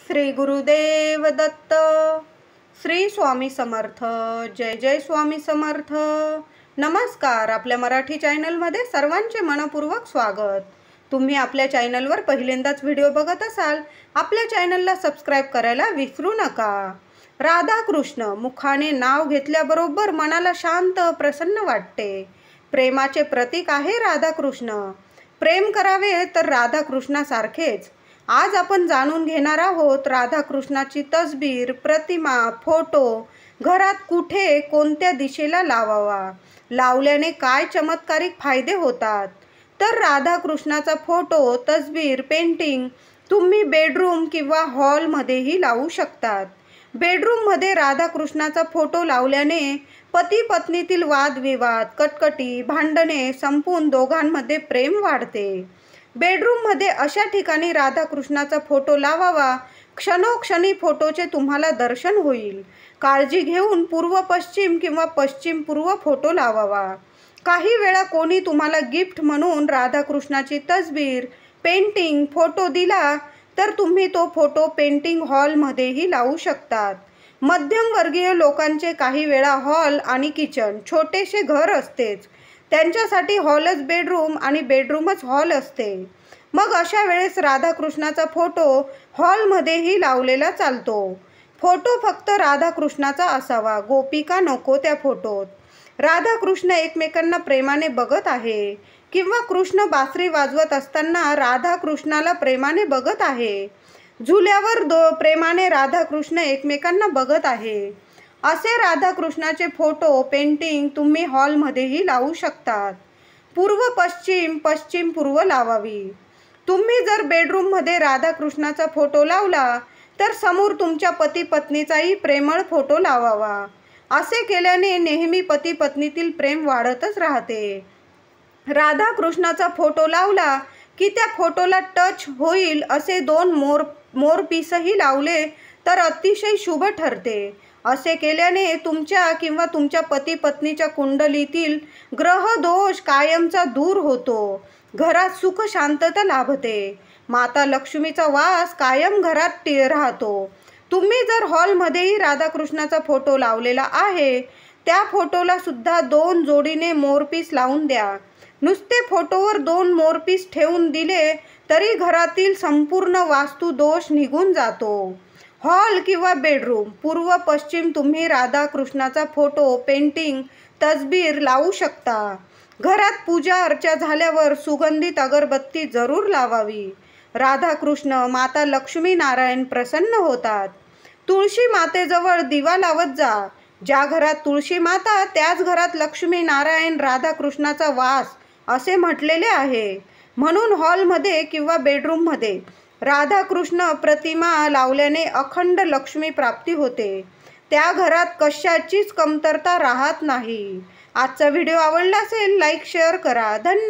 श्री गुरुदेव दत्त. श्री स्वामी समर्थ. जय जय स्वामी समर्थ. नमस्कार. आपल्या मराठी चॅनलमध्ये सर्वांचे मनपूर्वक स्वागत. तुम्ही आपल्या चॅनलवर पहिल्यांदाच व्हिडिओ बघत असाल, आपल्या चॅनलला सबस्क्राईब करायला विसरू नका. राधाकृष्ण मुखाने नाव घेतल्याबरोबर मनाला शांत प्रसन्न वाटते. प्रेमाचे प्रतीक आहे राधाकृष्ण. प्रेम करावे तर राधाकृष्णासारखेच. आज आपण जाणून घेणार आहोत राधाकृष्णाची तसबीर, प्रतिमा, फोटो घरात कुठे, कोणत्या दिशेला लावावा, लावल्याने काय चमत्कारिक फायदे होतात. तर राधाकृष्णाचा फोटो, तसबीर, पेंटिंग तुम्ही बेडरूम किंवा हॉलमध्येही लावू शकतात. बेडरूममध्ये राधाकृष्णाचा फोटो लावल्याने पती पत्नीतील वादविवाद, कटकटी, भांडणे संपून दोघांमध्ये प्रेम वाढते. बेडरूममध्ये अशा ठिकाणी राधाकृष्णाचा फोटो लावावा, क्षणोक्षणी फोटोचे तुम्हाला दर्शन होईल. काळजी घेऊन पूर्व पश्चिम किंवा पश्चिम पूर्व फोटो लावावा. काही वेळा कोणी तुम्हाला गिफ्ट म्हणून राधाकृष्णाची तसबीर, पेंटिंग, फोटो दिला तर तुम्ही तो फोटो पेंटिंग हॉलमध्येही लावू शकतात. मध्यमवर्गीय लोकांचे काही वेळा हॉल आणि किचन छोटेसे घर असतेच. त्यांच्यासाठी हॉलच बेडरूम आणि बेडरूमच हॉल असते. मग अशा वेळेस राधाकृष्णाचा फोटो हॉलमध्येही लावलेला चालतो. फोटो फक्त राधाकृष्णाचा असावा, गोपिका नको त्या फोटोत. राधाकृष्ण एकमेकांना प्रेमाने बघत आहे किंवा कृष्ण बासरी वाजवत असताना राधाकृष्णाला प्रेमाने बघत आहे. झुल्यावर प्रेमाने राधाकृष्ण एकमेकांना बघत आहे. असे राधाकृष्णाचे फोटो, पेंटिंग तुम्ही हॉलमध्येही लावू शकतात. पूर्व पश्चिम, पश्चिम पूर्व लावावी. तुम्ही जर बेडरूममध्ये राधाकृष्णाचा फोटो लावला तर समोर तुमच्या पती पत्नीचाही प्रेमळ फोटो लावावा. असे केल्याने नेहमी पती पत्नीतील प्रेम वाढतच राहते. राधाकृष्णाचा फोटो लावला की त्या फोटोला टच होईल असे 2 मोरपीसही लावले तर अतिशय शुभ ठरते. असे केल्याने तुमच्या किंवा तुमच्या पती पत्नीच्या कुंडलीतील ग्रह दोष कायमचा दूर होतो. घरात सुख शांतता लाभते. माता लक्ष्मीचा वास कायम घरात राहतो. तुम्ही जर हॉलमध्येही राधाकृष्णाचा फोटो लावलेला आहे, त्या फोटोला सुद्धा 2 जोडीने मोरपीस लावून द्या. नुसते फोटोवर 2 मोरपीस ठेवून दिले तरी घरातील संपूर्ण वास्तू दोष निघून जातो. हॉल किंवा बेडरूम पूर्व पश्चिम तुम्ही राधाकृष्णाचा फोटो, पेंटिंग, तसबीर लावू शकता. घरात पूजा अर्चा झाल्यावर सुगंधित अगरबत्ती जरूर लावावी. राधाकृष्ण, माता लक्ष्मी नारायण प्रसन्न होतात. तुळशी मातेजवळ दिवा लावत जा. ज्या घरात तुळशी माता त्याच घरात लक्ष्मी नारायण राधाकृष्णाचा वास असे म्हटलेले आहे. म्हणून हॉलमध्ये किंवा बेडरूममध्ये राधाकृष्ण प्रतिमा लावल्याने अखंड लक्ष्मी प्राप्ती होते. त्या घरात कशाचीच कमतरता राहत नाही. आजचा व्हिडिओ आवडला असेल लाईक शेअर करा. धन्यवाद.